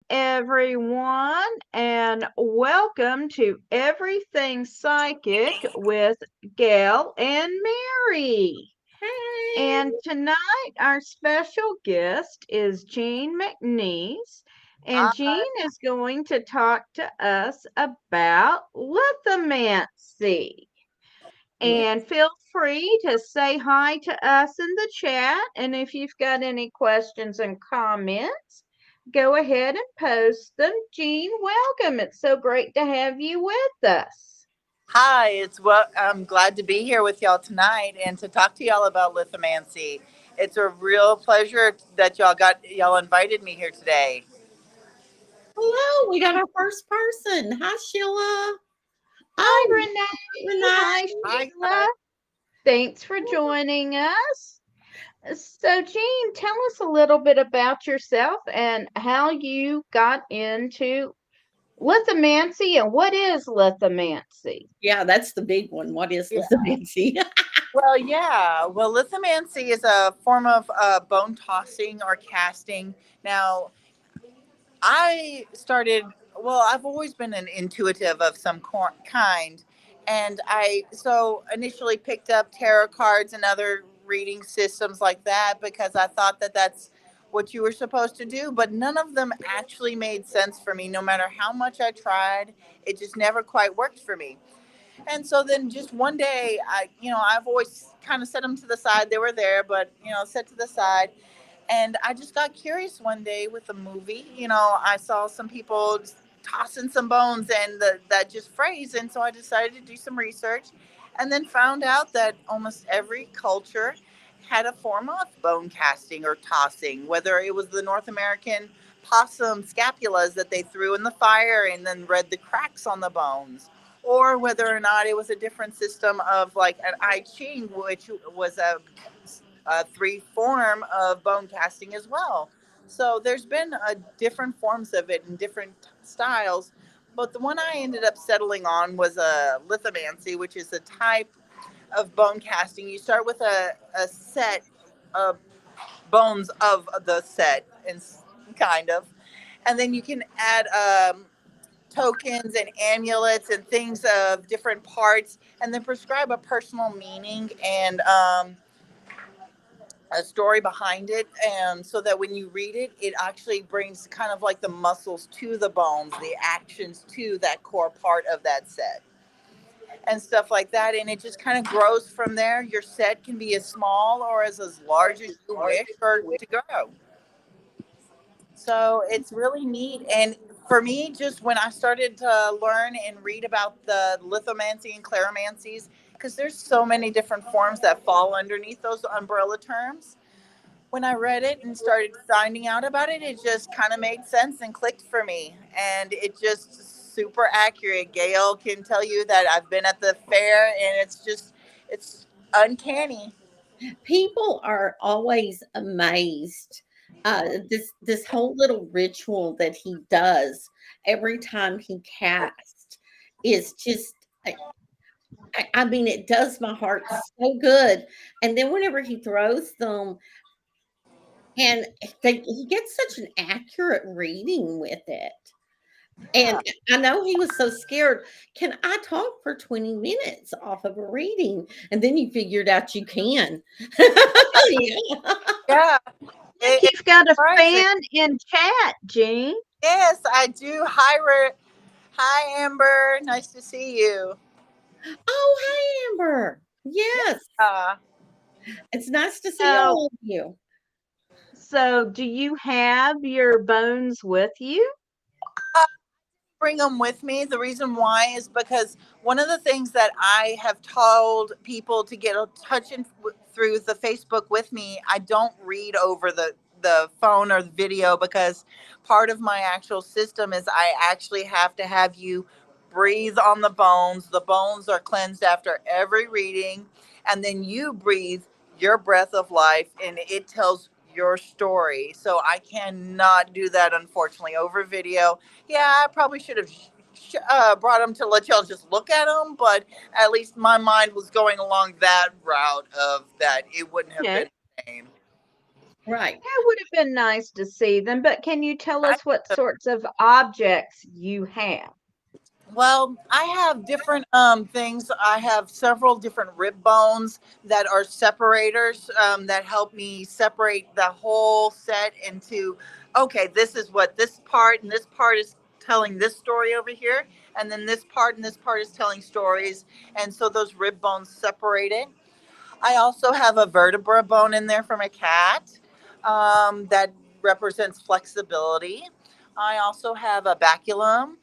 everyone, and welcome to Everything Psychic with Gayle and Mary. Hey. And tonight, our special guest is Jean McNeese, and Uh, Jean is going to talk to us about lithomancy. Yeah. And feel free to say hi to us in the chat. And if you've got any questions and comments, go ahead and post them. Jean, welcome. It's so great to have you with us. Hi, I'm glad to be here with y'all tonight and to talk to y'all about lithomancy. It's a real pleasure that y'all invited me here today. Hello. We got our first person. Hi, Sheila. Hi, Oh, Renee. Hi, Renee. Hi, Sheila. Thanks for joining us. So, Jean, tell us a little bit about yourself and how you got into lithomancy and what is lithomancy? Yeah, that's the big one. What is yeah. lithomancy? Well, lithomancy is a form of bone tossing or casting. Now, I started, I've always been an intuitive of some kind. And I so initially picked up tarot cards and other reading systems like that because I thought that that's what you were supposed to do. But none of them actually made sense for me. No matter how much I tried, it just never quite worked for me. And so then just one day, I've always kind of set them to the side. They were there, but, set to the side. And I just got curious one day with the movie. I saw some people tossing some bones and that just phrase. And so I decided to do some research and then found out that almost every culture had a form of bone casting or tossing, whether it was the North American possum scapulas that they threw in the fire and then read the cracks on the bones, or whether or not it was a different system of like an I Ching, which was a three form of bone casting as well. So there's been different forms of it in different styles. But the one I ended up settling on was a lithomancy, which is a type of bone casting. You start with a set of bones of the set, and kind of, and then you can add tokens and amulets and things of different parts, and then prescribe a personal meaning and a story behind it, and so that when you read it, it actually brings kind of like the muscles to the bones, the actions to that core part of that set, and stuff like that. And it just kind of grows from there. Your set can be as small or as large as you wish or to go. So it's really neat. And for me, just when I started to learn and read about the lithomancy and claromancies, because there's so many different forms that fall underneath those umbrella terms, when I read it and started finding out about it, it just kind of made sense and clicked for me. And it just super accurate. Gail can tell you that I've been at the fair, and it's uncanny. People are always amazed. This whole little ritual that he does every time he casts is just. I mean, it does my heart so good. And then whenever he throws them, and he gets such an accurate reading with it. And I know he was so scared. Can I talk for 20 minutes off of a reading? And then you figured out you can. Yeah. Yeah, I think it's you've got a surprising. fan in chat, Jean. Yes, I do. Hi, Amber. Nice to see you. Oh, hi, Amber. Yes. Uh, It's nice to see So, all of you. so do you have your bones with you? bring them with me. The reason why is because one of the things that I have told people to get a touch in through the Facebook with me, I don't read over the phone or the video, because part of my actual system is I actually have to have you breathe on the bones. The bones are cleansed after every reading, and then you breathe your breath of life, and it tells your story. So I cannot do that, unfortunately, over video. Yeah, I probably should have brought them to let y'all just look at them, but at least my mind was going along that route of that it wouldn't have Okay. been the same. Right. That would have been nice to see them, but can you tell I us what sorts of objects you have? Well, I have different things. I have several different rib bones that are separators that help me separate the whole set into, okay, this is what this part and this part is telling this story over here, and then this part and this part is telling stories, and so those rib bones separate it. I also have a vertebra bone in there from a cat that represents flexibility. I also have a baculum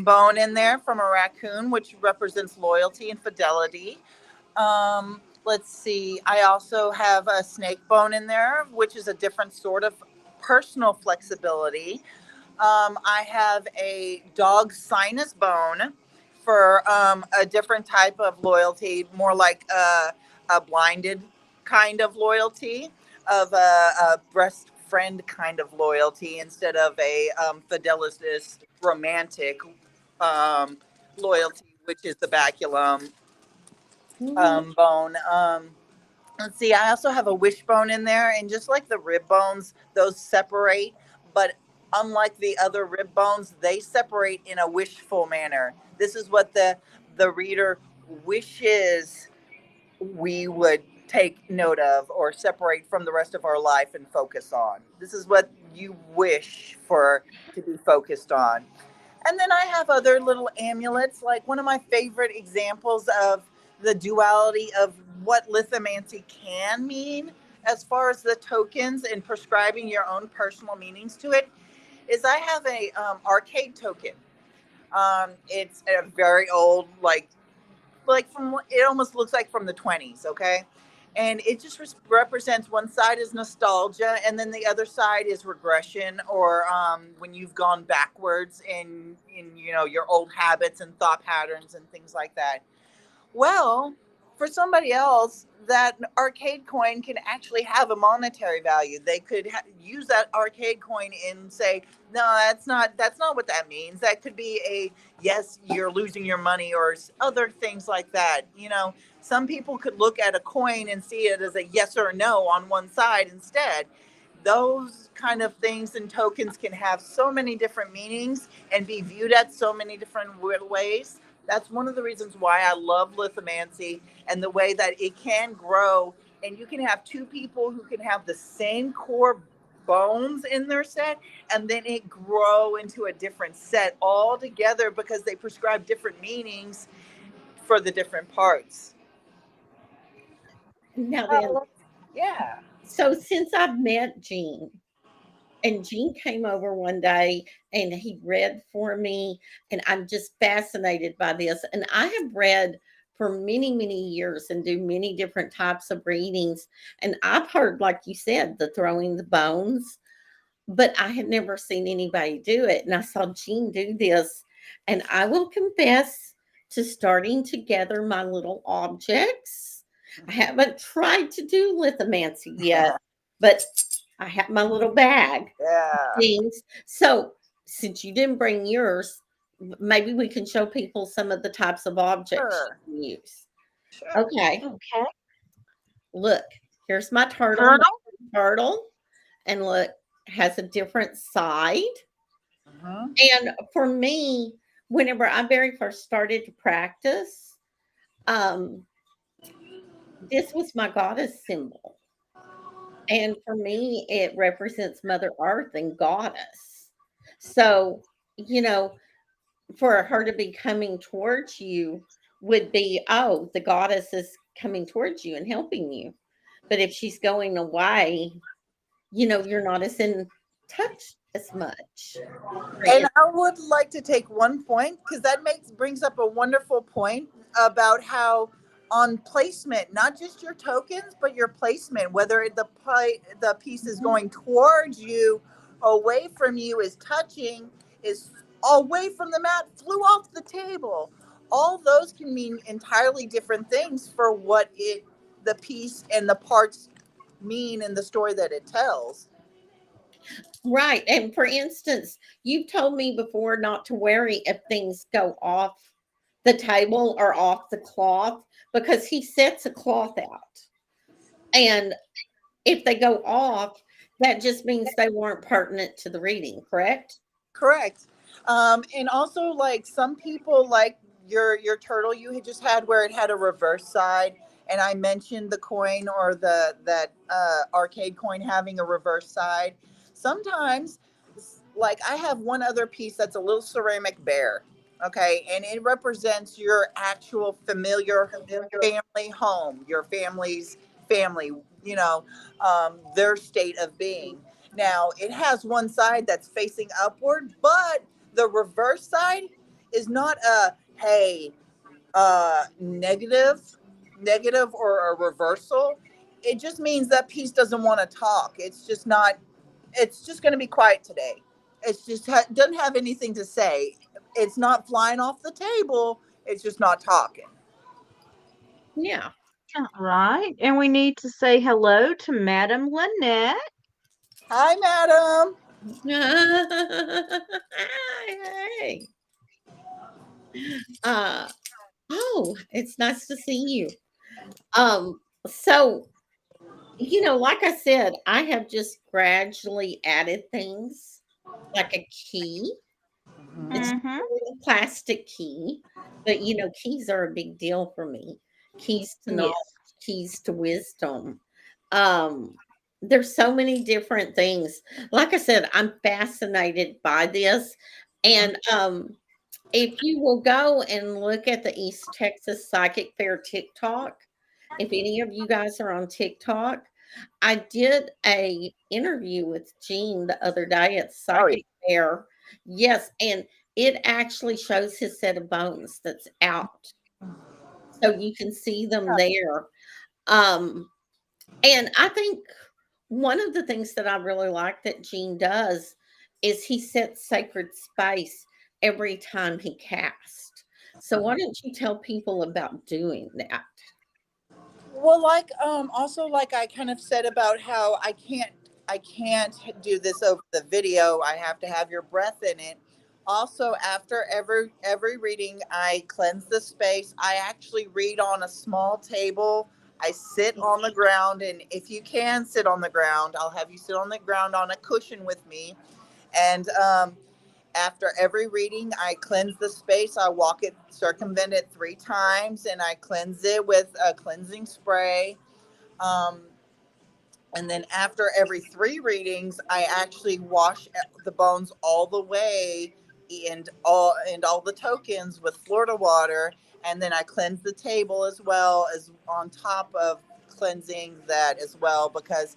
bone in there from a raccoon, which represents loyalty and fidelity. Let's see. I also have a snake bone in there, which is a different sort of personal flexibility. I have a dog sinus bone for a different type of loyalty, more like a blinded kind of loyalty, of a breast friend kind of loyalty instead of a fidelis romantic um, loyalty, which is the baculum Mhm. bone. Let's see, I also have a wishbone in there, and just like the rib bones, those separate, but unlike the other rib bones, they separate in a wishful manner. This is what the reader wishes we would take note of or separate from the rest of our life and focus on. This is what you wish for to be focused on. And then I have other little amulets. Like one of my favorite examples of the duality of what lithomancy can mean as far as the tokens and prescribing your own personal meanings to it is I have a arcade token. It's a very old, like from, it almost looks like from the 20s, okay, and it just represents one side is nostalgia and then the other side is regression, or when you've gone backwards in your old habits and thought patterns and things like that. Well, for somebody else, that arcade coin can actually have a monetary value. They could use that arcade coin and say, "No, that's not what that means. That could be a yes, you're losing your money, or other things like that." Some people could look at a coin and see it as a yes or no on one side instead. Those kind of things and tokens can have so many different meanings and be viewed at so many different ways. That's one of the reasons why I love lithomancy and the way that it can grow. And you can have two people who can have the same core bones in their set, and then it grow into a different set altogether because they prescribe different meanings for the different parts. Now then, Yeah. so since I've met Gene, and Gene came over one day and he read for me, and I'm just fascinated by this. And I have read for many, many years and do many different types of readings. And I've heard, like you said, the throwing the bones, but I had never seen anybody do it. And I saw Gene do this. And I will confess to starting to gather my little objects. I haven't tried to do lithomancy yet, but I have my little bag Yeah. things. So, since you didn't bring yours, maybe we can show people some of the types of objects Sure. you can use. Sure. Okay, Okay. look, here's my turtle, Turtle? turtle, and look, has a different side. Hmm. And for me, whenever I very first started to practice, um, this was my goddess symbol. And for me, it represents Mother Earth and goddess. So, you know, for her to be coming towards you would be, oh, the goddess is coming towards you and helping you. But if she's going away, you're not as in touch as much. And Right. I would like to take one point because that makes brings up a wonderful point about how on placement, not just your tokens, but your placement, whether the piece is Mhm. going towards you, away from you, is touching, is away from the mat, flew off the table. All those can mean entirely different things for what the piece and the parts mean in the story that it tells. Right. And for instance, you've told me before not to worry if things go off the table or off the cloth because he sets a cloth out. And if they go off, that just means they weren't pertinent to the reading, correct? Correct. And also, like some people, like your turtle you had just had, where it had a reverse side, and I mentioned the coin or the that arcade coin having a reverse side. Sometimes, like I have one other piece that's a little ceramic bear, okay, and it represents your actual familiar family home, your family's family, you know, their state of being. Now, it has one side that's facing upward, but the reverse side is not a hey, negative or a reversal. It just means that piece doesn't want to talk. It's just not, it's just going to be quiet today. It's just doesn't have anything to say. It's not flying off the table. It's just not talking. Yeah. All right. And we need to say hello to Madam Lynette. Hi, madam. Hey. Uh, oh, it's nice to see you. So, like I said, I have just gradually added things like a key. It's Mhm. Mm-hmm. a little plastic key, but keys are a big deal for me. Keys to knowledge, Yes. keys to wisdom. Um, there's so many different things. Like I said, I'm fascinated by this. And if you will go and look at the East Texas Psychic Fair TikTok, if any of you guys are on TikTok, I did a interview with Gene the other day at Oh, yeah. Psychic Fair. Yes, and it actually shows his set of bones that's out. So you can see them there. Um, and I think one of the things that I really like that Gene does is he sets sacred space every time he casts. So why don't you tell people about doing that? Well, like also like I kind of said about how I can't do this over the video. I have to have your breath in it. Also, after every reading, I cleanse the space. I actually read on a small table. I sit on the ground, and if you can sit on the ground, I'll have you sit on the ground on a cushion with me. And after every reading, I cleanse the space. I walk it, circumvent it 3 times, and I cleanse it with a cleansing spray. Um, and then after every 3 readings, I actually wash the bones all the way and all the tokens with Florida water, and then I cleanse the table as well as on top of cleansing that as well because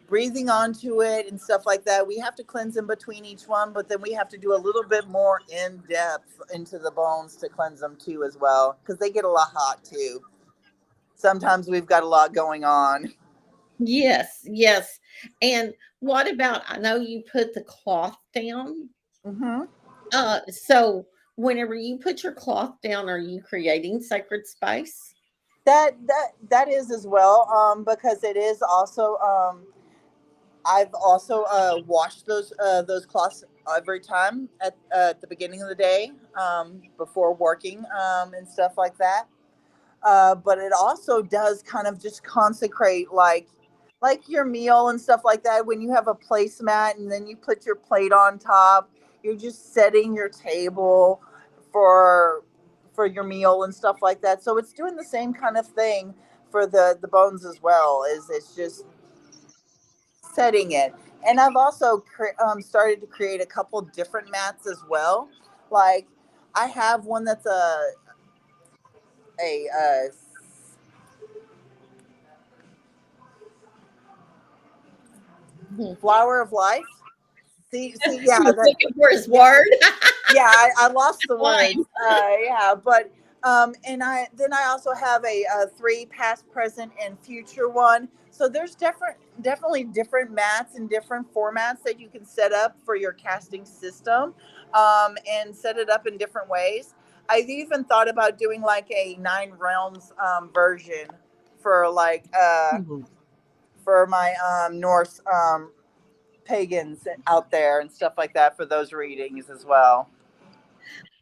breathing onto it and stuff like that. We have to cleanse in between each one, but then we have to do a little bit more in depth into the bones to cleanse them too, as well, because they get a lot hot too. Sometimes we've got a lot going on. Yes, yes. And what about, I know you put the cloth down. Hmm. So whenever you put your cloth down, are you creating sacred space? That is as well, because it is also. I've also washed those cloths every time at the beginning of the day, before working, and stuff like that. But it also does kind of just consecrate like your meal and stuff like that. When you have a placemat and then you put your plate on top, you're just setting your table for for your meal and stuff like that. So it's doing the same kind of thing for the bones as well. Is it's just setting it. And I've also started to create a couple different mats as well. Like I have one that's a Mhm. flower of life. See, He yeah, was that, looking for his yeah, word. yeah. I lost the words. Line. Yeah, but and I also have a 3 past, present, and future one. So there's definitely different mats and different formats that you can set up for your casting system, and set it up in different ways. I've even thought about doing like a 9 realms version for like Mhm. for my Norse pagans out there and stuff like that for those readings as well.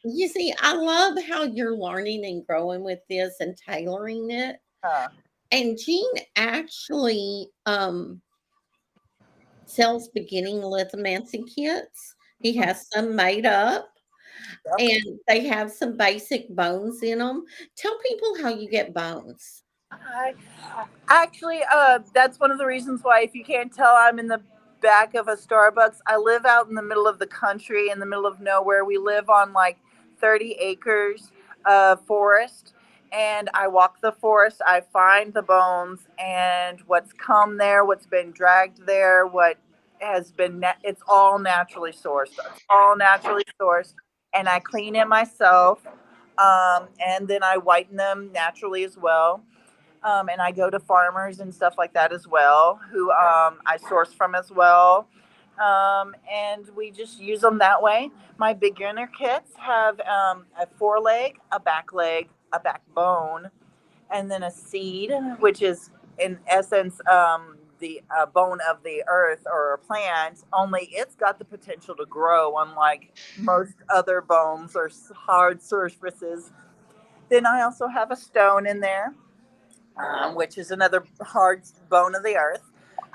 You see, I love how you're learning and growing with this and tailoring it. Huh. And Gene actually sells beginning lithomancy kits. He has some made up, and they have some basic bones in them. Tell people how you get bones. I, Actually, that's one of the reasons why, if you can't tell, I'm in the back of a Starbucks. I live out in the middle of the country, in the middle of nowhere. We live on like 30 acres of forest, and I walk the forest. I find the bones and what's come there, what's been dragged there, what has been, it's all naturally sourced. It's all naturally sourced, and I clean it myself. And then I whiten them naturally as well, and I go to farmers and stuff like that as well, who I source from as well. And we just use them that way. My beginner kits have a foreleg, a back leg, a backbone, and then a seed, which is in essence the bone of the earth or a plant, only it's got the potential to grow, unlike most other bones or hard surfaces. Then I also have a stone in there, which is another hard bone of the earth.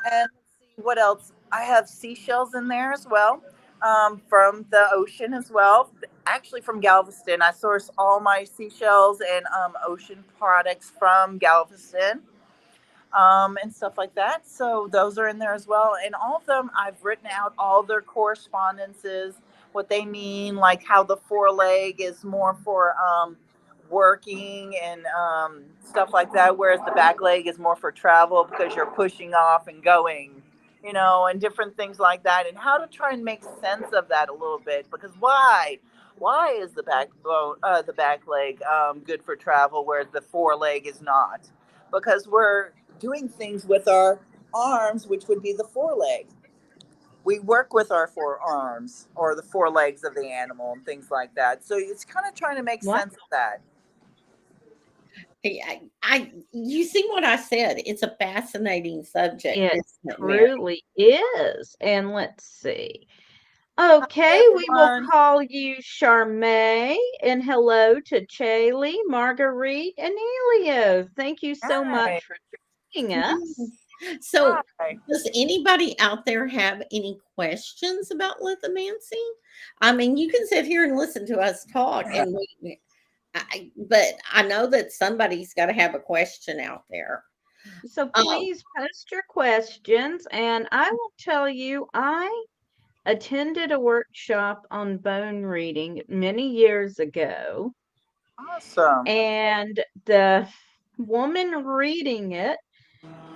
And let's see what else. I have seashells in there as well, from the ocean as well. Actually, from Galveston, I source all my seashells and ocean products from Galveston, and stuff like that. So those are in there as well. And all of them, I've written out all their correspondences, what they mean, like how the foreleg is more for working and stuff like that, whereas the back leg is more for travel because you're pushing off and going, and different things like that, and how to try and make sense of that a little bit. Because why is the back leg good for travel, whereas the foreleg is not? Because we're doing things with our arms, which would be the foreleg. We work with our forearms or the forelegs of the animal and things like that. So it's kind of trying to make What? sense of that. You see what I said? It's a fascinating subject, It isn't it, Mary? truly is. And let's see. Hi, Okay, we will everyone. call you Charmaine, and hello to Chaley, Marguerite, and Elio. Thank you so Hi. much for joining us. So, Hi. does anybody out there have any questions about lithomancy? I mean, you can sit here and listen to us talk, and but I know that somebody's got to have a question out there. So Um, please post your questions, and I will tell you, I attended a workshop on bone reading many years ago, Awesome. and the woman reading it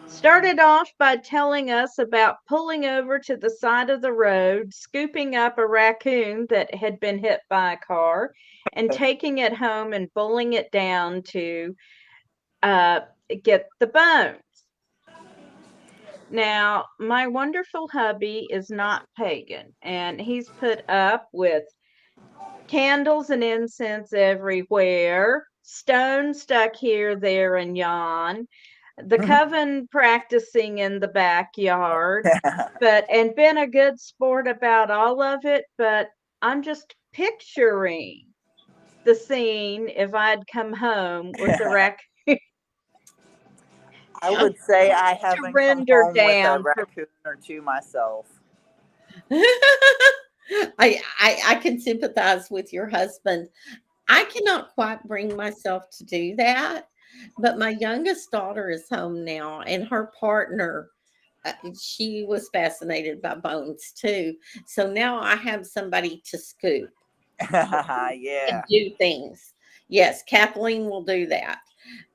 started off by telling us about pulling over to the side of the road, scooping up a raccoon that had been hit by a car, and taking it home and boiling it down to uh, get the bones. Now, my wonderful hubby is not pagan, and he's put up with candles and incense everywhere, stones stuck here, there, and yon, the coven practicing in the backyard, and been a good sport about all of it. But I'm just picturing the scene if I'd come home with a raccoon I would say I haven't come surrendered home with a down for. raccoon or two myself. I can sympathize with your husband. I cannot quite bring myself to do that, but my youngest daughter is home now, and her partner, she was fascinated by bones too. So now I have somebody to scoop and Yeah. do things. Yes, Kathleen will do that.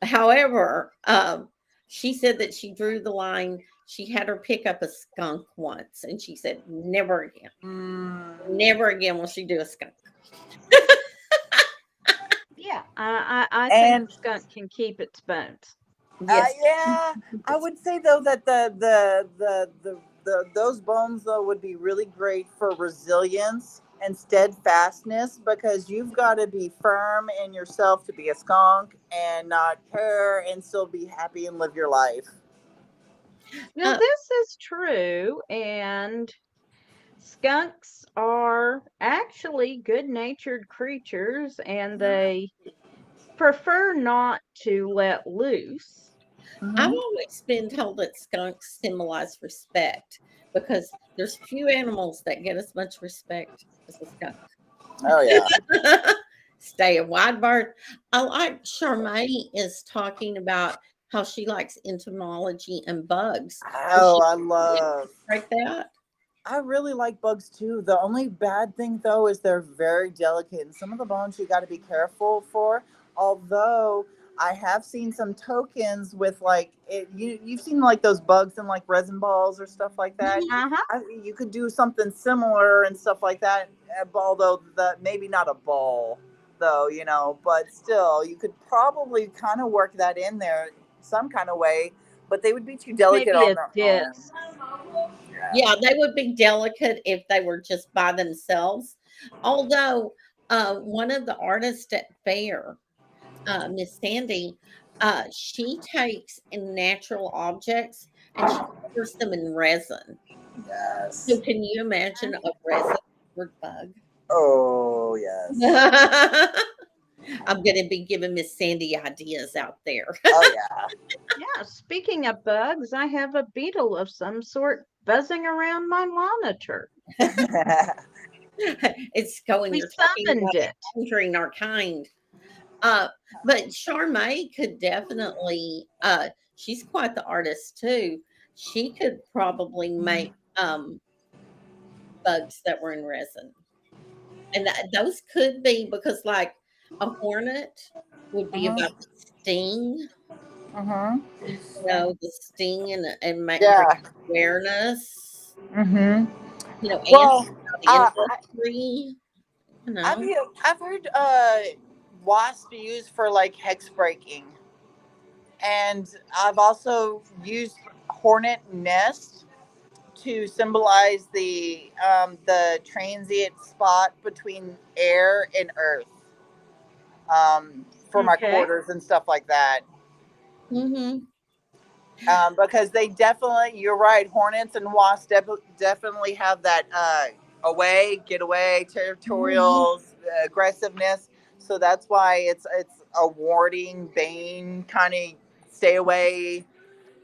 However, she said that she drew the line. She had her pick up a skunk once, and she said, "Never again, Mm, never again will she do a skunk." Yeah, I think and a skunk can keep its bones. Yes. yeah, I would say though that the those bones though would be really great for resilience and steadfastness, because you've got to be firm in yourself to be a skunk and not care and still be happy and live your life. Now, Uh, this is true, and skunks are actually good-natured creatures, and they prefer not to let loose. I've Hmm. always been told that skunks symbolize respect because there's few animals that get as much respect as a skunk. Oh yeah. Stay a wide berth. I like Charmaine is talking about how she likes entomology and bugs. Does Oh, she I love. like that? I really like bugs too. The only bad thing though is they're very delicate, and some of the bones you got to be careful for. Although I have seen some tokens with like it, you've seen like those bugs in like resin balls or stuff like that. Mhm. Uh-huh. You could do something similar and stuff like that. Although the maybe not a ball though, but still you could probably kind of work that in there some kind of way. But they would be too delicate Maybe on a their own. disc. Yeah. Yeah, they would be delicate if they were just by themselves. Although one of the artists at Fair, Miss Sandy, she takes in natural objects and she covers them in resin. So Yes. can you imagine a resin covered bug? Oh, yes. I'm going to be giving Miss Sandy ideas out there. Oh, yeah. Yeah, speaking of bugs, I have a beetle of some sort buzzing around my monitor. It's going, We you're talking summoned about it. encountering our kind. Uh, but Charmaine could definitely, she's quite the artist too. She could probably make bugs that were in resin. And those could be because, like, a hornet would be Uh-huh. about the sting, Uh-huh. the sting and bring Yeah. awareness, Mm-hmm. ants Well, about the uh, industry, you know. I've heard wasp used for like hex breaking, and I've also used hornet nest to symbolize the transient spot between air and earth, for my Okay. quarters and stuff like that. Hmm. Because they definitely, you're right, hornets and wasps definitely have that away, get away, territorial aggressiveness. So that's why it's a warding, bane kind of stay away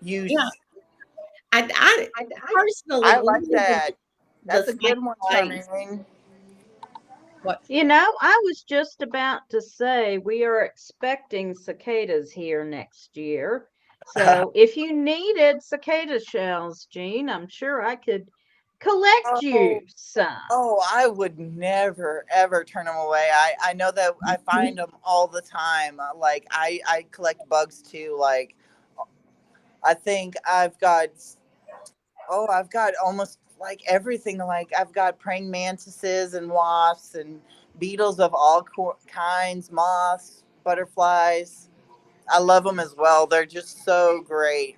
Yeah, use. I personally, I we like live in that. the That's a same good one, place. Charmaine. What? I was just about to say we are expecting cicadas here next year. So if you needed cicada shells, Jean, I'm sure I could collect Oh, you some. oh, I would never ever turn them away. I know that I find them all the time. Like I collect bugs too. Like I think I've got almost like everything. Like I've got praying mantises and wasps and beetles of all kinds, moths, butterflies. I love them as well. They're just so great.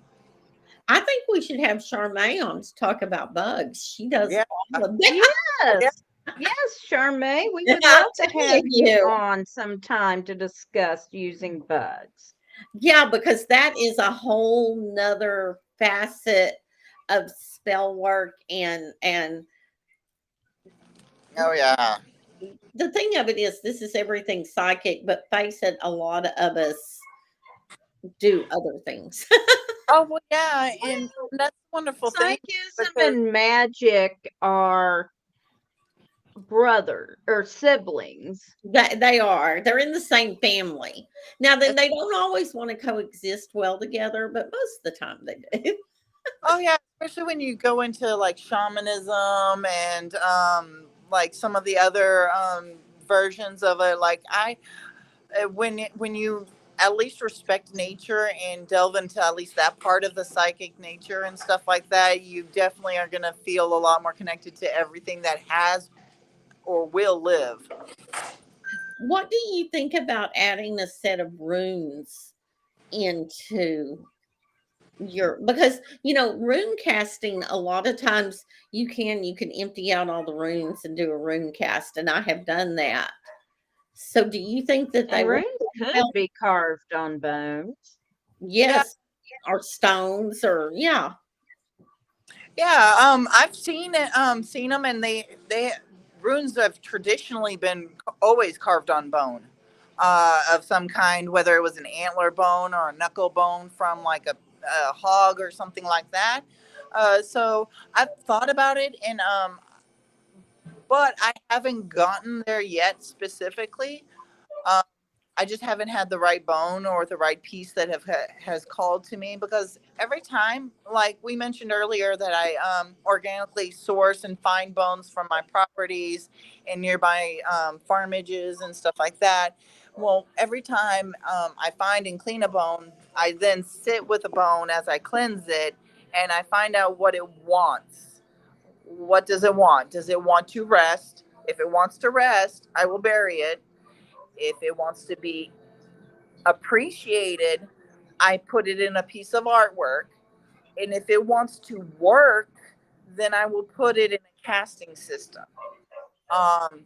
I think we should have Charmaine on to talk about bugs. She does Yeah, all of that. yeah. Yes. Yes, Charmaine, we would I'm love to have telling you you. on sometime to discuss using bugs. Yeah, because that is a whole nother facet of spell work and Oh yeah. the thing of it is this is everything psychic, but face it, a lot of us do other things. Oh well, yeah, and Well, that's a wonderful thing psychism because and magic are brother or siblings. They are. They're in the same family. Now then they don't always want to coexist well together, but most of the time they do. oh yeah, especially when you go into like shamanism and like some of the other versions of it. Like when you at least respect nature and delve into at least that part of the psychic nature and stuff like that, you definitely are going to feel a lot more connected to everything that has or will live. What do you think about adding a set of runes into your because rune casting a lot of times you can empty out all the runes and do a rune cast and I have done that. So do you think that they And would runes could help? be carved on bones. Yeah, Yes, or stones or yeah. yeah. I've seen it. Seen them, and they runes have traditionally been always carved on bone. of some kind, whether it was an antler bone or a knuckle bone from like a hog or something like that. So I've thought about it, and but I haven't gotten there yet specifically. Um, I just haven't had the right bone or the right piece that has called to me, because every time, like we mentioned earlier, that I organically source and find bones from my properties and nearby farmages and stuff like that. Well, every time I find and clean a bone, I then sit with a bone as I cleanse it, and I find out what it wants. What does it want? Does it want to rest? If it wants to rest, I will bury it. If it wants to be appreciated, I put it in a piece of artwork. And if it wants to work, then I will put it in a casting system. Um,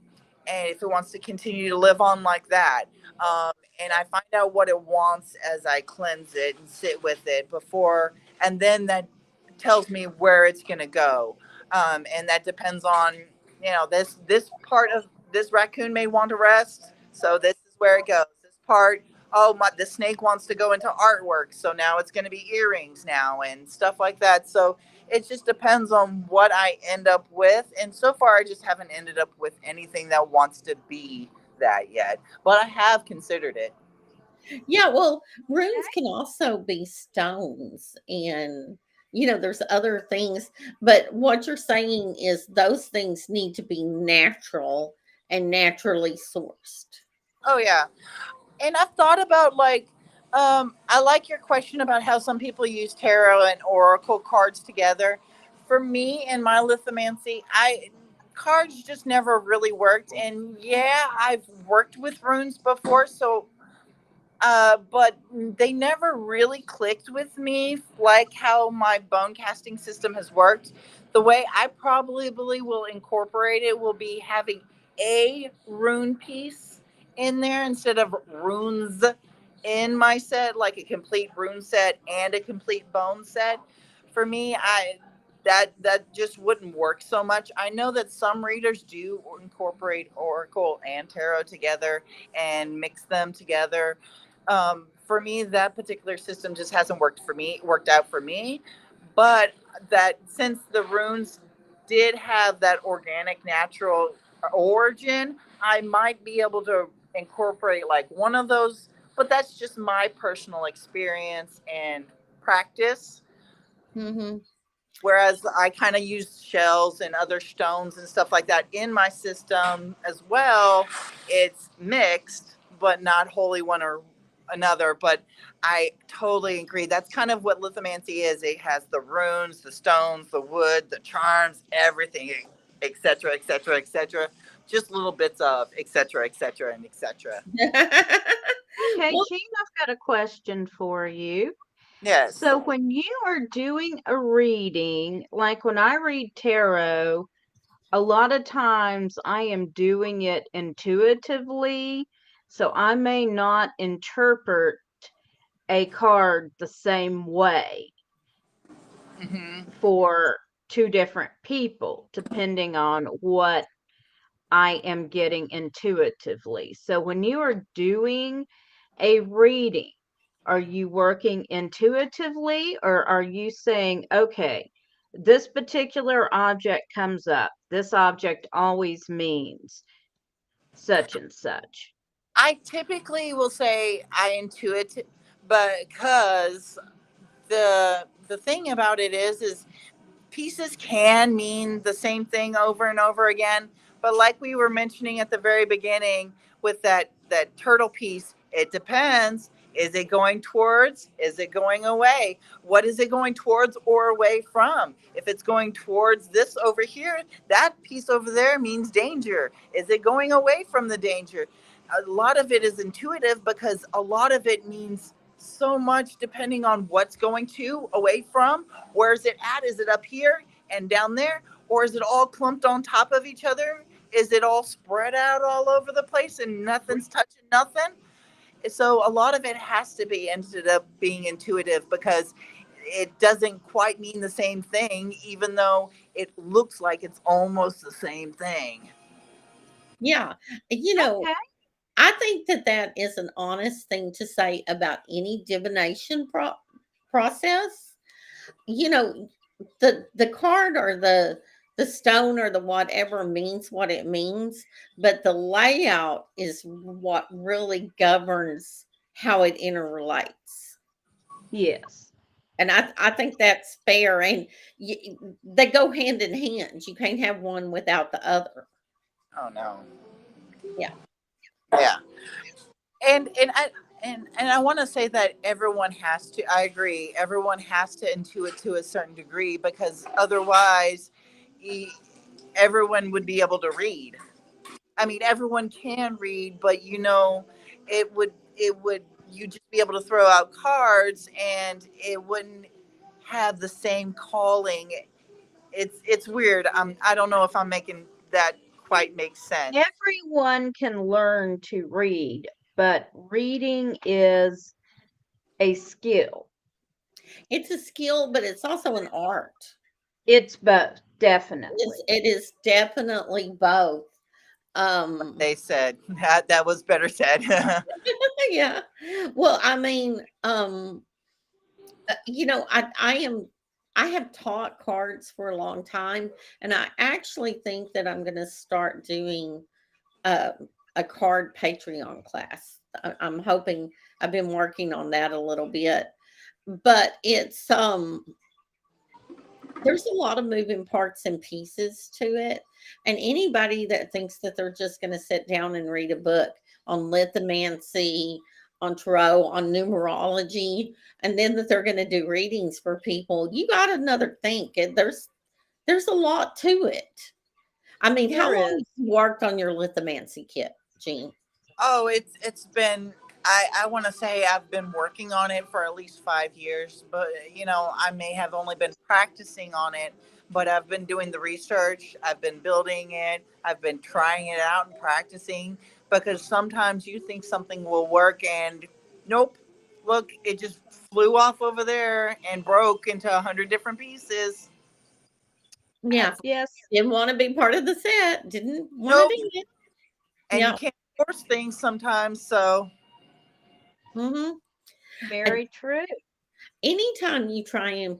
and if it wants to continue to live on like that, um, and I find out what it wants as I cleanse it and sit with it before, and then that tells me where it's going to go. And that depends on, this part of this raccoon may want to rest, so this is where it goes. This part, oh my, the snake wants to go into artwork, so now it's going to be earrings now and stuff like that. So it just depends on what I end up with. And so far, I just haven't ended up with anything that wants to be that yet. But I have considered it. Yeah, well, runes can also be stones and there's other things, but what you're saying is those things need to be natural and naturally sourced. Oh, yeah. And I've thought about, like, I like your question about how some people use tarot and oracle cards together. For me and my lithomancy, I cards just never really worked. And yeah, I've worked with runes before, so but they never really clicked with me like how my bone casting system has worked. The way I probably will incorporate it will be having a rune piece in there instead of runes in my set, like a complete rune set and a complete bone set. For me, I that just wouldn't work so much. I know that some readers do incorporate oracle and tarot together and mix them together. For me, that particular system just hasn't worked out for me. But that since the runes did have that organic, natural origin, I might be able to incorporate like one of those. But that's just my personal experience and practice. Hmm. Whereas I kind of use shells and other stones and stuff like that in my system as well. It's mixed, but not wholly one or another. But I totally agree. That's kind of what lithomancy is. It has the runes, the stones, the wood, the charms, everything, etc., etc., etc. Just little bits of etc., etc., and etc. Okay, Well, Jean, I've got a question for you. Yes. So, when you are doing a reading, like when I read tarot, a lot of times I am doing it intuitively, so I may not interpret a card the same way Hmm. for two different people, depending on what I am getting intuitively. So, when you are doing a reading, are you working intuitively or are you saying, okay, this particular object comes up? This object always means such and such. I typically will say I intuit, because the thing about it is pieces can mean the same thing over and over again. But like we were mentioning at the very beginning with that turtle piece, it depends. Is it going towards? Is it going away? What is it going towards or away from? If it's going towards this over here, that piece over there means danger. Is it going away from the danger? A lot of it is intuitive because a lot of it means so much depending on what's going to, away from, where is it at? Is it up here and down there? Or is it all clumped on top of each other? Is it all spread out all over the place and nothing's touching nothing? So a lot of it has to be ended up being intuitive because it doesn't quite mean the same thing, even though it looks like it's almost the same thing. yeah, you know, Okay. I think that that is an honest thing to say about any divination process. You know, the card or the stone or the whatever means what it means, but the layout is what really governs how it interrelates. Yes. And I think that's fair, and they go hand in hand. You can't have one without the other. Oh no. Yeah. Yeah. And I want to say that everyone has to. I agree. Everyone has to intuit to a certain degree because otherwise, e- everyone would be able to read. I mean, everyone can read, but it would you just be able to throw out cards and it wouldn't have the same calling. It's weird. I don't know if I'm making that quite make sense. Everyone can learn to read, but reading is a skill. It's a skill, but it's also an art. It's both, definitely. It is definitely both. Um, They said that was better said. yeah. Well, I mean, I have taught cards for a long time, and I actually think that I'm going to start doing a, a card Patreon class. I'm hoping. I've been working on that a little bit, but there's a lot of moving parts and pieces to it. And anybody that thinks that they're just going to sit down and read a book on lithomancy, on tarot, on numerology, and then that they're going to do readings for people, you got another think. And there's a lot to it. I mean, how There long is. have you worked on your lithomancy kit, Jean? Oh, it's been I want to say I've been working on it for at least 5 years, but I may have only been practicing on it, but I've been doing the research, I've been building it, I've been trying it out and practicing because sometimes you think something will work and nope, look, it just flew off over there and broke into 100 different pieces. Yeah. Yes, Didn't want to be part of the set. Didn't want to Nope, do it. and you Yeah. can't force things sometimes, so Hmm. very true. Anytime you try and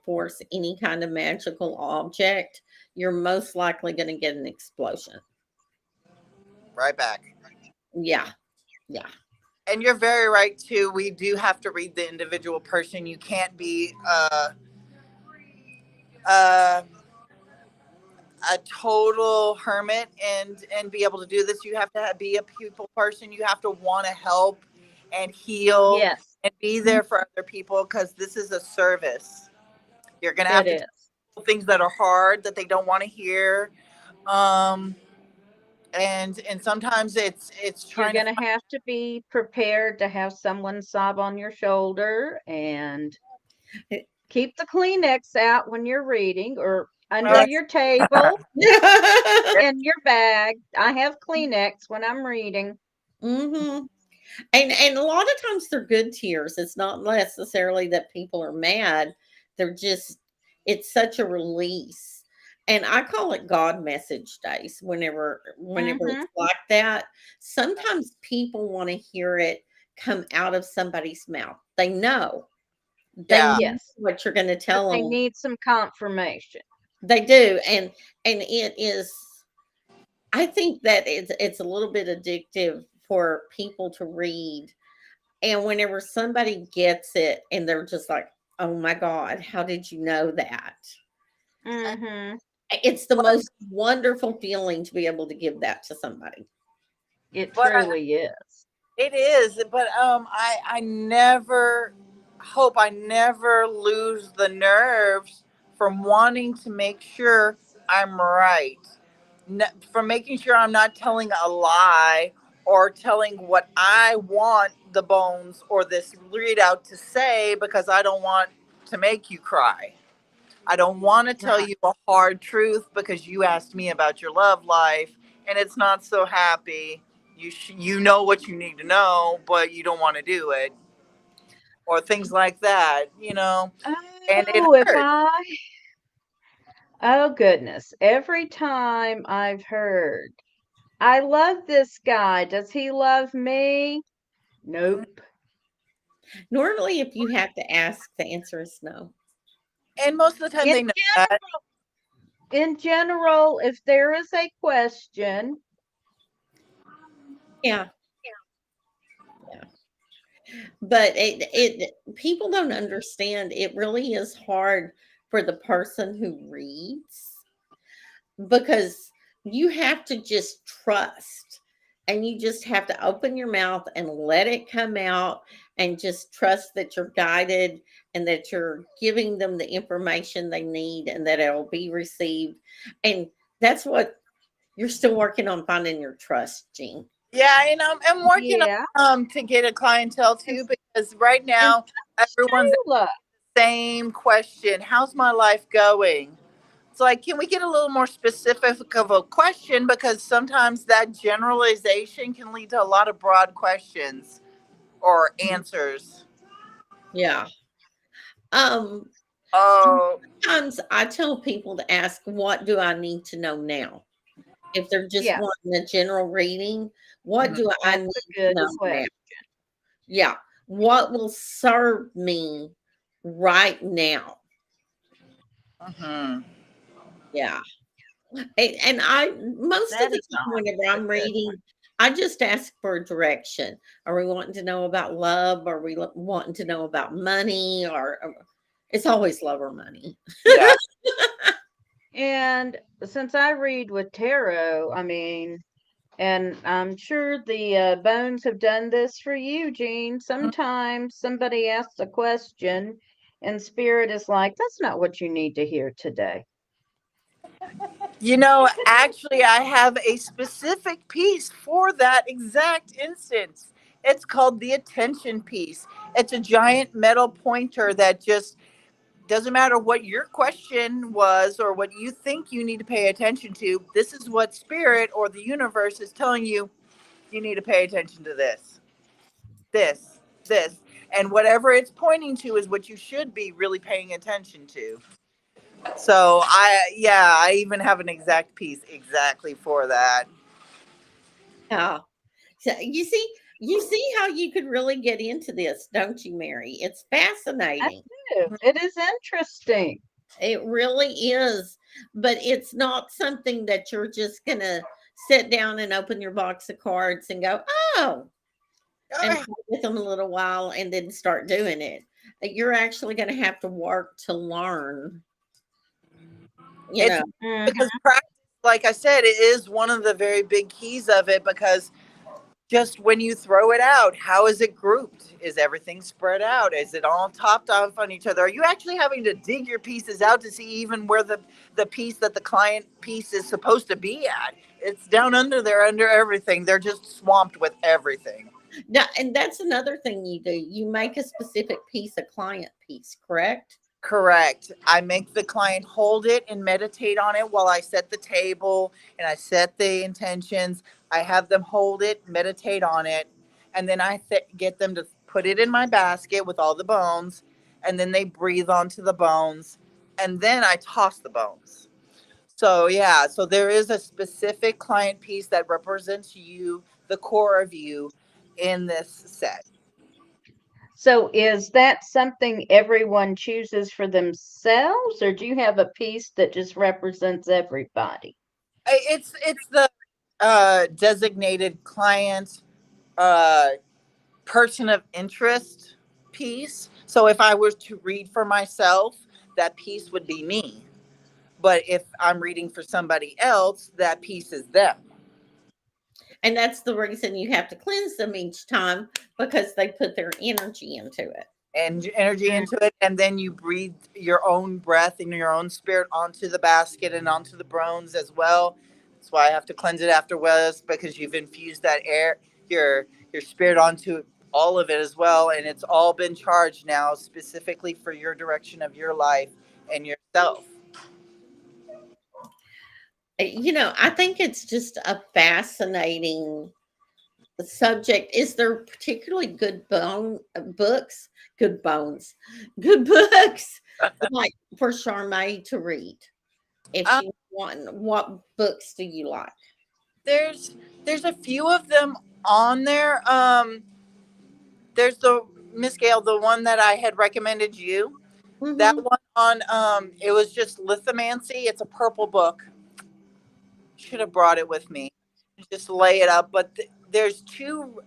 force any kind of magical object, you're most likely going to get an explosion. right back. Yeah, yeah, And you're very right too. We do have to read the individual person. You can't be uh, a total hermit and be able to do this. You have to be a people person. You have to want to help and heal Yes, and be there for other people because this is a service. You're gonna have it to tell is. people things that are hard that they don't want to hear. Um, and sometimes it's You're trying to going to have to be prepared to have someone sob on your shoulder and keep the Kleenex out when you're reading or under find. your table in your bag. I have Kleenex when I'm reading. hmm and a lot of times they're good tears. It's not necessarily that people are mad. They're just it's such a release. And I call it God message days whenever Mhm. it's like that. Sometimes people want to hear it come out of somebody's mouth. They Yeah, know Yes, what you're going to but tell they them. need some confirmation. They do, and it is. I think that it's a little bit addictive for people to read. And whenever somebody gets it and they're just like, "Oh my god, how did you know that?" Mhm. It's the most wonderful feeling to be able to give that to somebody. It but truly is. it is, but I never hope I never lose the nerves from wanting to make sure I'm right, from making sure I'm not telling a lie or telling what I want the bones or this readout to say because I don't want to make you cry. I don't want to tell Right. you a hard truth because you asked me about your love life and it's not so happy. You know what you need to know, but you don't want to do it, or things like that. And it Oh, if hurts. I, oh goodness, every time I've heard I love this guy. Does he love me? Nope. Normally, if you have to ask, the answer is no. And most of the time In they know that. in general, if there is a question, Yeah, yeah. But it people don't understand. It really is hard for the person who reads because you have to just trust and you just have to open your mouth and let it come out and just trust that you're guided and that you're giving them the information they need and that it'll be received. And that's what you're still working on, finding your trust, Jean. Yeah, and I'm working yeah. on to get a clientele And, too because right and now everyone's Shayla. same question. How's my life going? It's like, can we get a little more specific of a question? Because sometimes that generalization can lead to a lot of broad questions or answers. Yeah. Um Oh, Sometimes I tell people to ask, what do I need to know now? If they're just Yeah, wanting a general reading, what do I that's need a to good know now? question. Yeah. What will serve me right now? mhm. Yeah. And I, most of That the is time, whenever a I'm good one. reading, I just ask for a direction. Are we wanting to know about love? Are we wanting to know about money? Or it's always love or money. Yeah. And since I read with tarot, I mean, and I'm sure the bones have done this for you, Jean. Sometimes somebody asks a question, and spirit is like, "That's not what you need to hear today." Actually, I have a specific piece for that exact instance. It's called the attention piece. It's a giant metal pointer that just doesn't matter what your question was or what you think you need to pay attention to. This is what spirit or the universe is telling you. You need to pay attention to this. And whatever it's pointing to is what you should be really paying attention to. So I even have an exact piece exactly for that. Yeah. So you see how you could really get into this, don't you, Mary? It's I fascinating. do. It is interesting. It really is. But it's not something that you're just gonna sit down and open your box of cards and go, oh, and Uh, play with them a little while and then start doing it. You're actually gonna have to work to learn, you It's know. Hmm. because practice, like I said, it is one of the very big keys of it because just when you throw it out, how is it grouped? Is everything spread out? Is it all topped off on each other? Are you actually having to dig your pieces out to see even where the piece that the client piece is supposed to be at? It's down under there, under everything. They're just swamped with everything. Now, and that's another thing you do. You make a specific piece a client piece, correct? Correct. I make the client hold it and meditate on it while I set the table and I set the intentions. I have them hold it, meditate on it, and then get them to put it in my basket with all the bones, and then they breathe onto the bones, and then I toss the bones. So, yeah, so there is a specific client piece that represents you, the core of you in this set. So, is that something everyone chooses for themselves, or do you have a piece that just represents everybody? It's the designated client uh, person of interest piece. So if I was to read for myself, that piece would be me. But if I'm reading for somebody else, that piece is them. And that's the reason you have to cleanse them each time because they put their energy into it. And energy Mm. into it, and then you breathe your own breath and your own spirit onto the basket and onto the bones as well. That's why I have to cleanse it afterwards because you've infused that air, your spirit onto all of it as well, and it's all been charged now specifically for your direction of your life and yourself. I think it's just a fascinating subject. Is there particularly good books, good bones, good books like for Charmaine to read? If Um, she want, what books do you like? There's there's a few of them on there. There's the Miss Gayle, the one that I had recommended you. That Mm-hmm. one on it was just lithomancy. It's a purple book. Should have brought it with me. Just lay it up. But there's two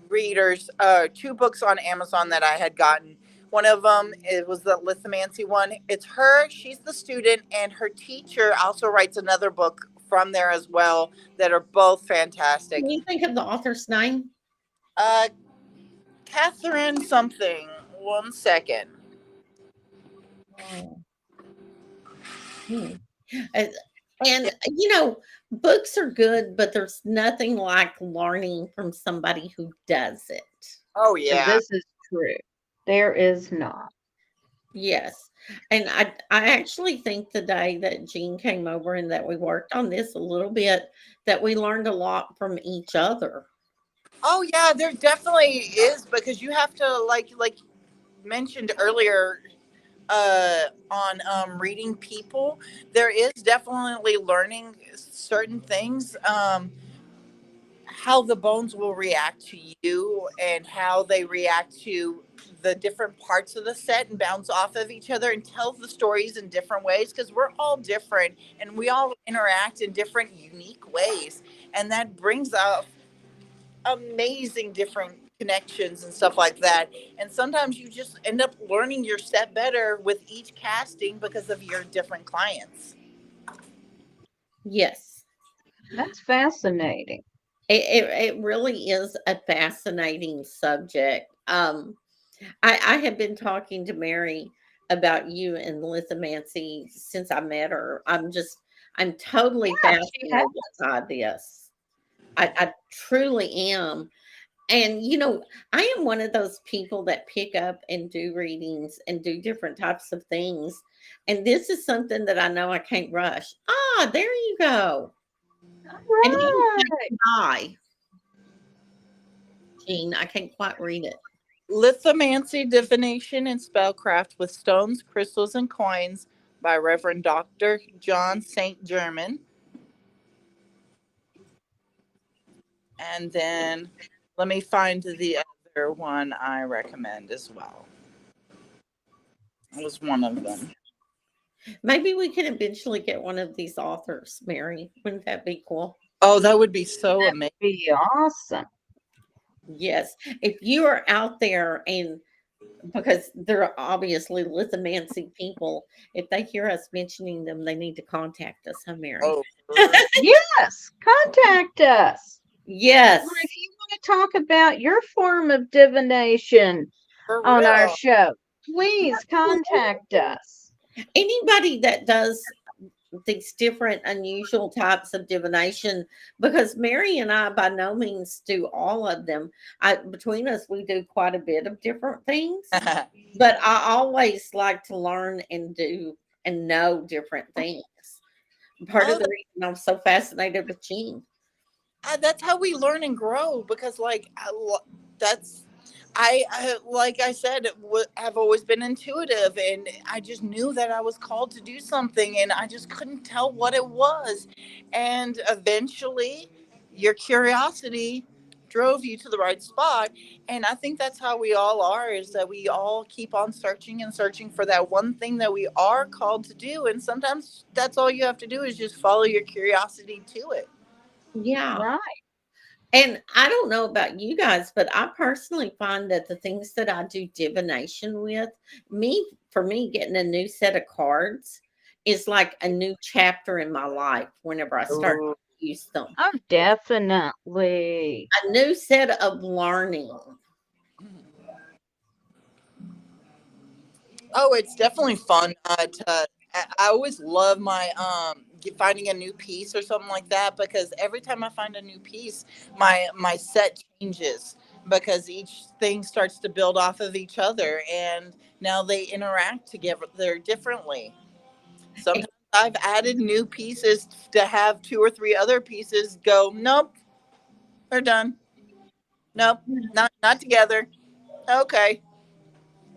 readers, two books on Amazon that I had gotten. One of them, it was the lithomancy one. It's her. She's the student, and her teacher also writes another book from there as well. That are both Can fantastic. you think of the author's name? Uh, Catherine something. One second. Oh. Hmm. Uh, And, books are good, but there's nothing like learning from somebody who does it. Oh yeah. This is true. There is not. Yes. And I actually think the day that Jean came over and that we worked on this a little bit, that we learned a lot from each other. Oh yeah. There definitely is because you have to like mentioned earlier on reading people. There is definitely learning certain things. How the bones will react to you and how they react to the different parts of the set and bounce off of each other and tell the stories in different ways because we're all different and we all interact in different unique ways and that brings up amazing different connections and stuff like that and sometimes you just end up learning your set better with each casting because of your different clients. Yes. That's fascinating. It really is a fascinating subject. I have been talking to Mary about you and lithomancy since I met her. I'm totally Yeah, she has. fascinated by this. I truly am. And I am one of those people that pick up and do readings and do different types of things. And this is something that I know I can't rush. Ah, there you go. And he Right. hi, Jean. I can't quite read it. Lithomancy, Divination, and Spellcraft with Stones, Crystals, and Coins by Reverend Dr. John St. German. And then let me find the other one I recommend as well. It was one of them. Maybe we can eventually get one of these authors, Mary. Wouldn't that be cool? Oh, that would be so amazing. Be awesome. Yes. If you are out there and because they're obviously lithomancy people, if they hear us mentioning them, they need to contact us, huh, Mary? Oh, for, Yes, contact us. Or if Yes. you want to talk about your form of divination for on our real. show, please contact us. Anybody that does these different unusual types of divination, because Mary and I by no means do all of them. Between us we do quite a bit of different things, but I always like to learn and do and know different things. Part of Oh, the reason I'm so fascinated with Jean. that's how we learn and grow because that's I like I said have always been intuitive and I just knew that I was called to do something and I just couldn't tell what it was and eventually your curiosity drove you to the right spot and I think that's how we all are is that we all keep on searching and searching for that one thing that we are called to do and sometimes that's all you have to do is just follow your curiosity to it. Yeah. Right. And I don't know about you guys, but I personally find that the things that I do divination with, for me, getting a new set of cards is like a new chapter in my life whenever I start Ooh. to use them. Oh, definitely. A new set of learning. Oh, it's definitely fun I always love my finding a new piece or something like that because every time I find a new piece, my set changes because each thing starts to build off of each other and now they interact together differently. Sometimes I've added new pieces to have two or three other pieces go, nope, they're done. Nope, not together. Okay,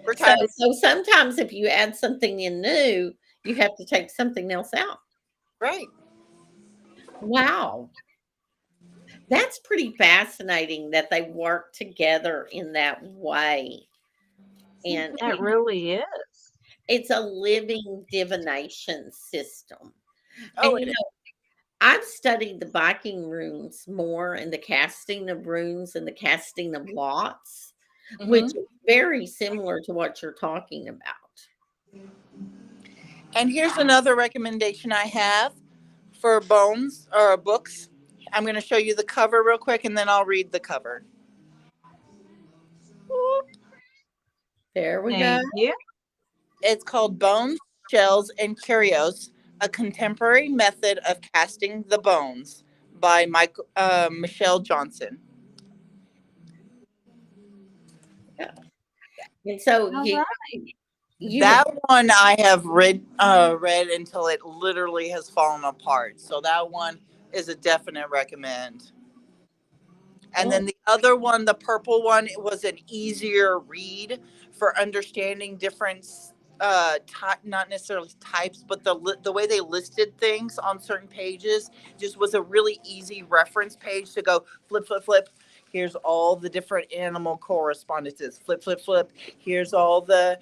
we're So, kind of so sometimes if you add something in new, you have to take something else out. right. Wow. That's pretty fascinating that they work together in that way. And That really is. it's a living divination system. Oh, And it is. I've studied the Viking runes more and the casting of runes and the casting of lots, which Hmm. is very similar to what you're talking about. And here's another recommendation I have for bones or books. I'm going to show you the cover real quick and then I'll read the cover. There we go. Thank you. It's called Bones, Shells, and Curios, a contemporary method of casting the bones by Michelle Johnson. Yeah. And so All right. you That one I have read until it literally has fallen apart. So that one is a definite recommend. And oh, then the other one, the purple one, it was an easier read for understanding different type, not necessarily types, but the way they listed things on certain pages just was a really easy reference page to go flip, flip, flip. Here's all the different animal correspondences. Flip, flip, flip. Here's all the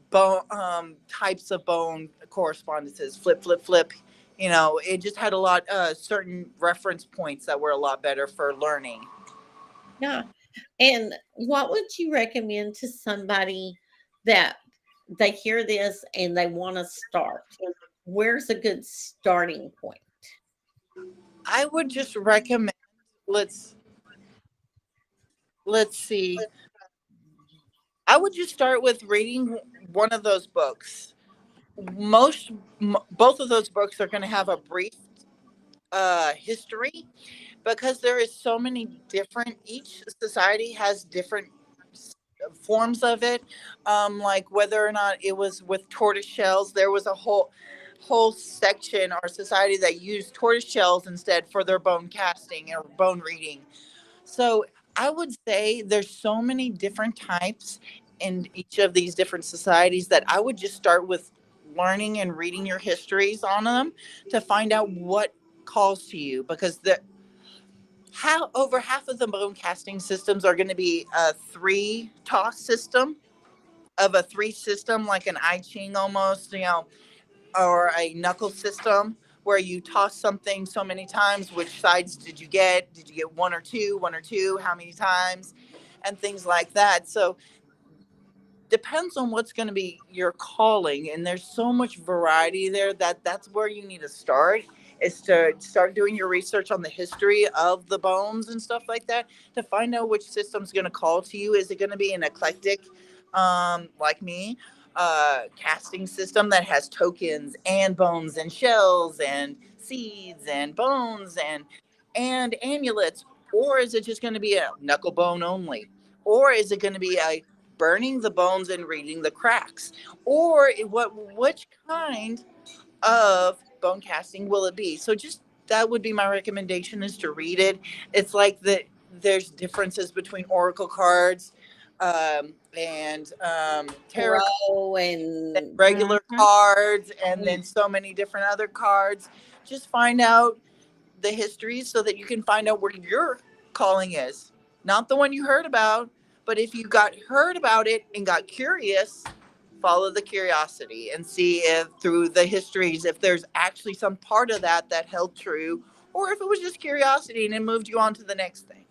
bone types of bone correspondences. Flip, flip, flip. You know, it just had a lot certain reference points that were a lot better for learning. yeah. And what would you recommend to somebody that they hear this and they want to start? Where's a good starting point? I would just recommend let's let's see. I would just start with reading one of those books. Both of those books are going to have a brief history because there is so many different, each society has different forms of it. Like whether or not it was with tortoise shells, there was a whole section or society that used tortoise shells instead for their bone casting or bone reading. So I would say there's so many different types in each of these different societies that I would just start with learning and reading your histories on them to find out what calls to you, because the how over half of the bone casting systems are going to be a three toss system, of a three system, like an I Ching almost, or a knuckle system where you toss something so many times. Which sides did you get? Did you get one or two? How many times? And things like that. So depends on what's going to be your calling, and there's so much variety there that that's where you need to start, is to start doing your research on the history of the bones and stuff like that to find out which system's going to call to you. Is it going to be an eclectic, like me, casting system that has tokens and bones and shells and seeds and bones and amulets, or is it just going to be a knuckle bone only, or is it going to be a burning the bones and reading the cracks, or which kind of bone casting will it be? So just that would be my recommendation, is to read it. It's like there's differences between oracle cards, and tarot cards, Grow and and regular Mhm. cards, and then so many different other cards. Just find out the history so that you can find out where your calling is. Not the one you heard about, but if you got heard about it and got curious, follow the curiosity and see if through the histories, if there's actually some part of that that held true, or if it was just curiosity and it moved you on to the next thing.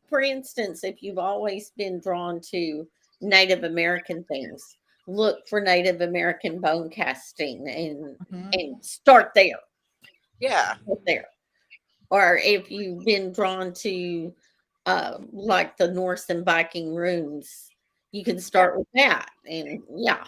for instance, if you've always been drawn to Native American things, look for Native American bone casting Hmm. and start there. Yeah. Start there. Or if you've been drawn to like the Norse and Viking runes, you can Yeah. start with that. And yeah,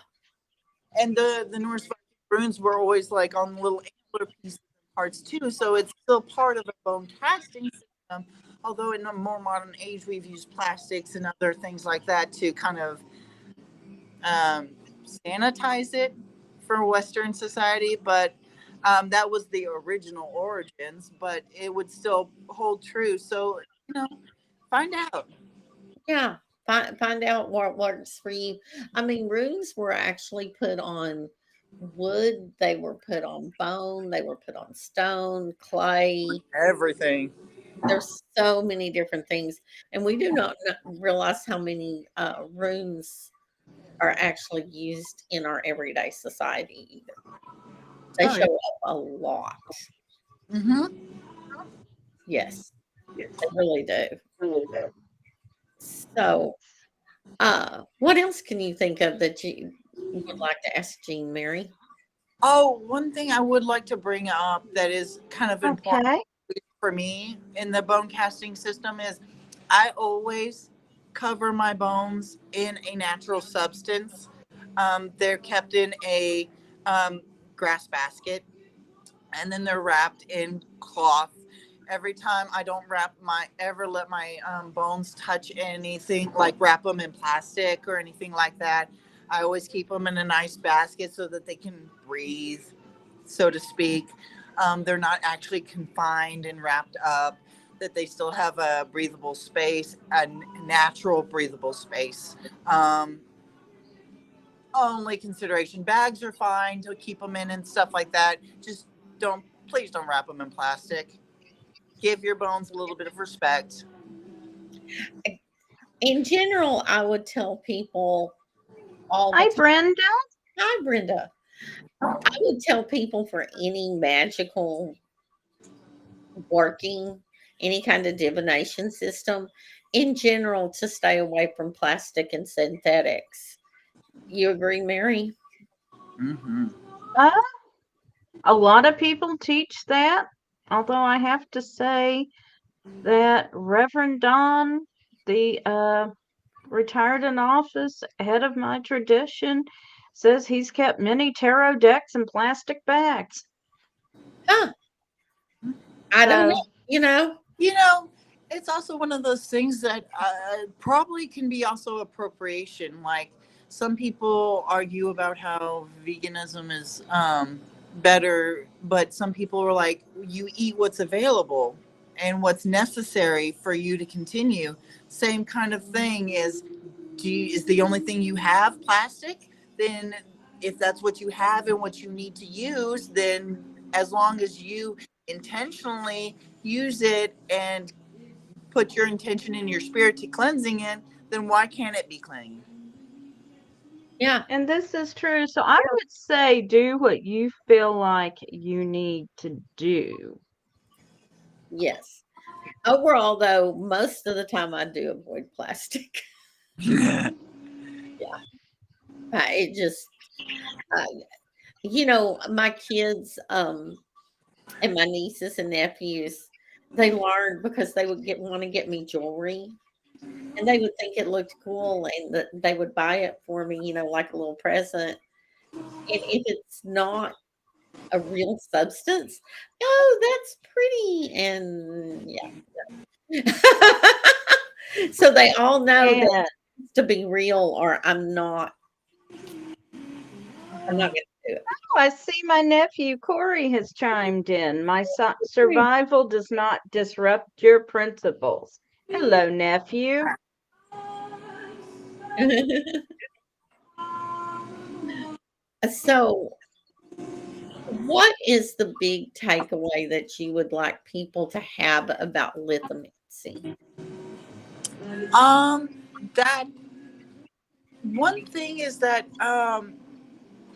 And the Norse Viking runes were always like on little antler pieces and parts too, so it's still part of the bone casting system. Although in a more modern age, we've used plastics and other things like that to kind of um, sanitize it for Western society, but that was the original origins. But it would still hold true. So find out. yeah. Find out what works for you. I mean, runes were actually put on wood, they were put on bone, they were put on stone, clay. Everything. There's so many different things, and we do not realize how many rooms are actually used in our everyday society either. They Oh, yeah. show up a lot. Mm-hmm. Yes, they really do. Yeah. So, what else can you think of that you would like to ask Jean Mary? Oh, one thing I would like to bring up that is kind of important Okay. for me in the bone casting system is I always cover my bones in a natural substance. They're kept in a um, grass basket, and then they're wrapped in cloth. Every time I don't ever let my bones touch anything, like wrap them in plastic or anything like that. I always keep them in a nice basket so that they can breathe, so to speak. They're not actually confined and wrapped up, that they still have a breathable space, a natural breathable space. Um, Only consideration, bags are fine to keep them in and stuff like that. Just please don't wrap them in plastic. Give your bones a little bit of respect. In general, I would tell people all the Hi, time. Brenda. Hi, Brenda. I would tell people for any magical working, any kind of divination system, in general, to stay away from plastic and synthetics. You agree, Mary? Mm-hmm. Uh, a lot of people teach that, although I have to say that Reverend Don, the retired in office, head of my tradition, says he's kept many tarot decks in plastic bags. Huh. I don't know. So, You know? You know, it's also one of those things that probably can be also appropriation. Like some people argue about how veganism is better, but some people are like, you eat what's available and what's necessary for you to continue. Same kind of thing is, is the only thing you have plastic? Then if that's what you have and what you need to use, then as long as you intentionally use it and put your intention in your spirit to cleansing it, then why can't it be clean? Yeah. and this is true. So I would say do what you feel like you need to do. Yes. Overall, though, most of the time I do avoid plastic. Yeah. It just, uh, my kids, and my nieces and nephews, they learned because they would want to get me jewelry, and they would think it looked cool, and that they would buy it for me, like a little present. And if it's not a real substance, oh, that's pretty, and yeah. So they all know that And to be real, or I'm not going to do it. oh, I see my nephew Corey has chimed in. My survival does not disrupt your principles. Hello, nephew. So, what is the big takeaway that you would like people to have about lithomancy? um that one thing is that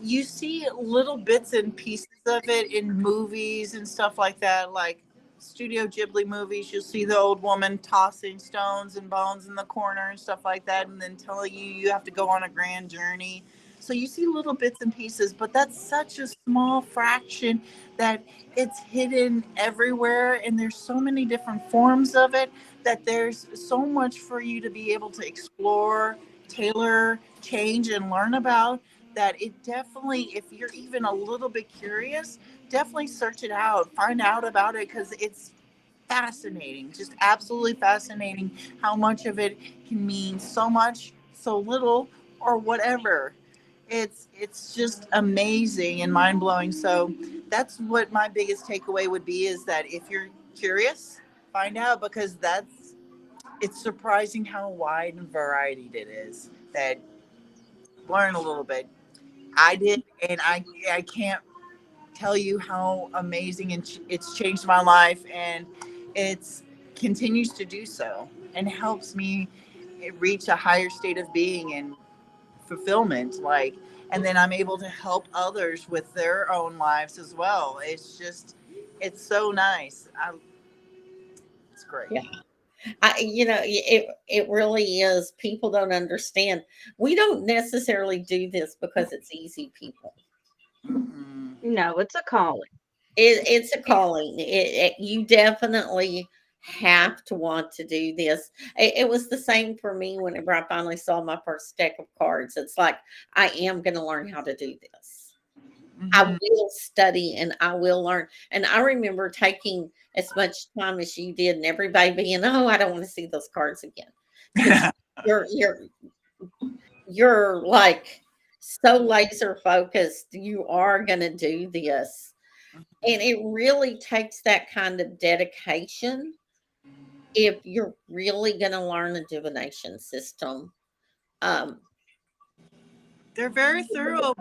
you see little bits and pieces of it in movies and stuff like that, like Studio Ghibli movies. You'll see the old woman tossing stones and bones in the corner and stuff like that, and then telling you have to go on a grand journey. So you see little bits and pieces, but that's such a small fraction that it's hidden everywhere, and there's so many different forms of it that there's so much for you to be able to explore, tailor, change, and learn about, that it definitely, if you're even a little bit curious, definitely search it out, find out about it, because it's fascinating, just absolutely fascinating how much of it can mean so much, so little, or whatever. It's just amazing and mind-blowing. So that's what my biggest takeaway would be, is that if you're curious, find out, because it's surprising how wide and varied it is, that learn a little bit. I did, and I can't tell you how amazing, and it's changed my life, and it's continues to do so and helps me reach a higher state of being and fulfillment. Like, and then I'm able to help others with their own lives as well. It's just, it's so nice. It's great. Yeah. It really is. People don't understand. We don't necessarily do this because it's easy, people. Mm-mm. No, it's a calling. It's a calling. You definitely have to want to do this. It was the same for me whenever I finally saw my first deck of cards. It's like, I am going to learn how to do this. I Mm-hmm. will study and I will learn. And I remember taking as much time as you did, and everybody being, "Oh, I don't want to see those cards again," because you're you're you're like so laser focused. You are going to do this, and it really takes that kind of dedication if you're really going to learn a divination system. Um, They're very thorough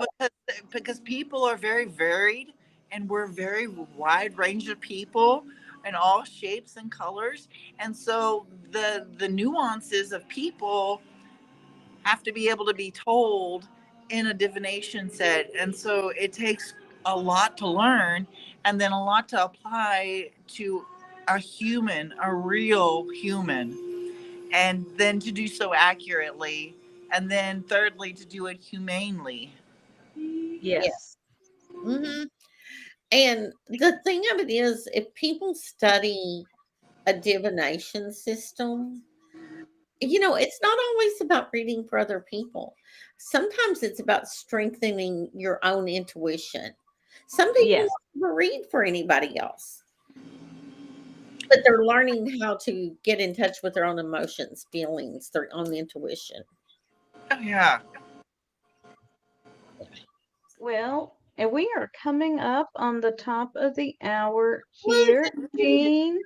because people are very varied and we're very wide range of people in all shapes and colors, and so the nuances of people have to be able to be told in a divination set, and so it takes a lot to learn and then a lot to apply to a human, a real human, and then to do so accurately, and then thirdly to do it humanely. yeah. Yes. hmm And the thing of it is, if people study a divination system, it's not always about reading for other people. Sometimes it's about strengthening your own intuition. Some people Yes. won't ever read for anybody else, but they're learning how to get in touch with their own emotions, feelings, their own intuition. Oh yeah. Well, and we are coming up on the top of the hour What? here, Jean.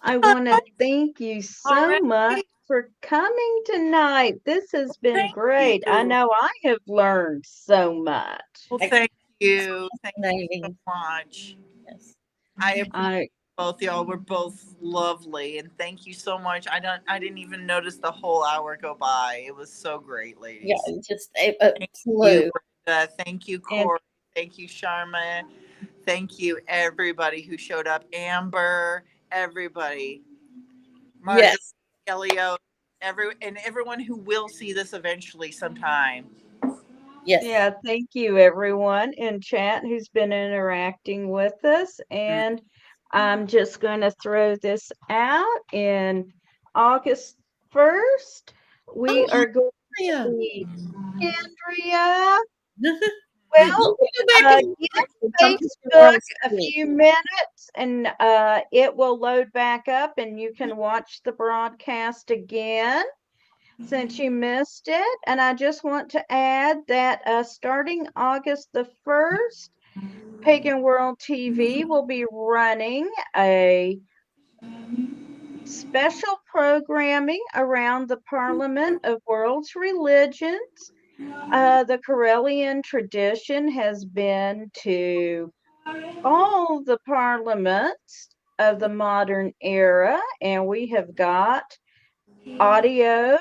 I want to thank you All so right. much for coming tonight. This has been Thank great. I you. know I have learned so much. Well, thank you. Thank you so Fascinating. much. Yes. I appreciate I both y'all. We're both lovely, and thank you so much. I didn't even notice the whole hour go by. It was so great, Yeah, ladies. just a Thank you, flew. Brenda. Thank you, and Corey. Thank you, Sharma. Thank you, everybody who showed up. Amber, everybody, Marjorie, Yes. Elio, and everyone who will see this eventually sometime. Yes. yeah, thank you everyone in chat who's been interacting with us. And I'm just going to throw this out in August 1st. We Oh, are going to Andrea. be Andrea. Let Well, me go back and give watch the Pumpkin Facebook World a School. few minutes and it will load back up and you can watch the broadcast again since you missed it. And I just want to add that starting August the 1st, Pagan World TV will be running a special programming around the Parliament of World's Religions. The Corellian tradition has been to all the parliaments of the modern era, and we have got audio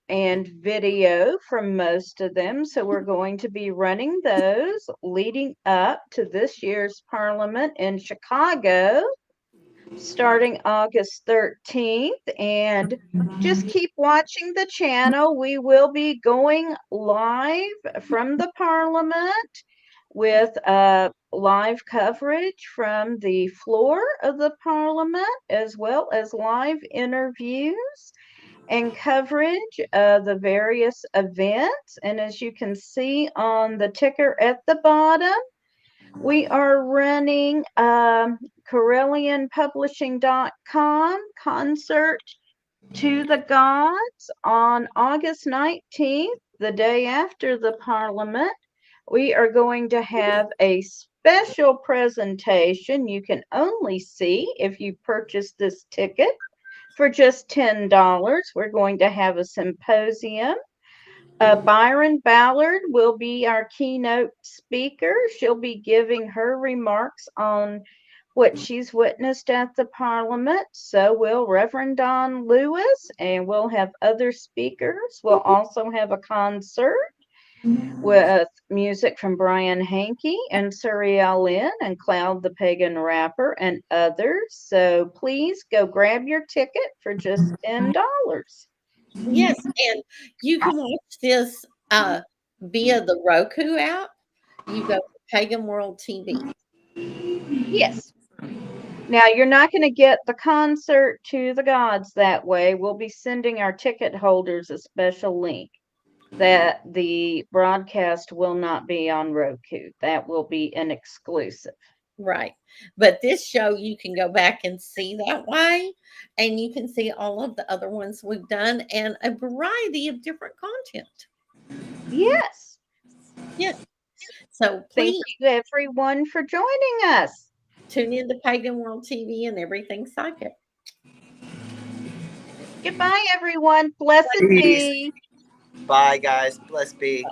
and video from most of them. So we're going to be running those leading up to this year's parliament in Chicago starting August 13th. And just keep watching the channel. We will be going live from the Parliament with live coverage from the floor of the Parliament, as well as live interviews and coverage of the various events. And as you can see on the ticker at the bottom, we are running CorellianPublishing.com concert to the gods on August 19th, the day after the Parliament. We are going to have a special presentation you can only see if you purchase this ticket for just $10. We're going to have a symposium. Byron Ballard will be our keynote speaker. She'll be giving her remarks on what she's witnessed at the Parliament. So will Reverend Don Lewis, and we'll have other speakers. We'll also have a concert with music from Brian Hankey and Suriel Lynn and Cloud the Pagan Rapper and others. So please go grab your ticket for just $10. Yes, and you can watch this via the Roku app. You go to Pagan World TV. Yes. Now, you're not going to get the concert to the gods that way. We'll be sending our ticket holders a special link that the broadcast will not be on Roku. That will be an exclusive. Right. But this show you can go back and see that way, and you can see all of the other ones we've done and a variety of different content. Yes. Yes. So Thank please you, everyone, for joining us. tune in to Pagan World TV and everything psychic. Goodbye, everyone. Blessed Peace. be. Bye, guys. Bless be.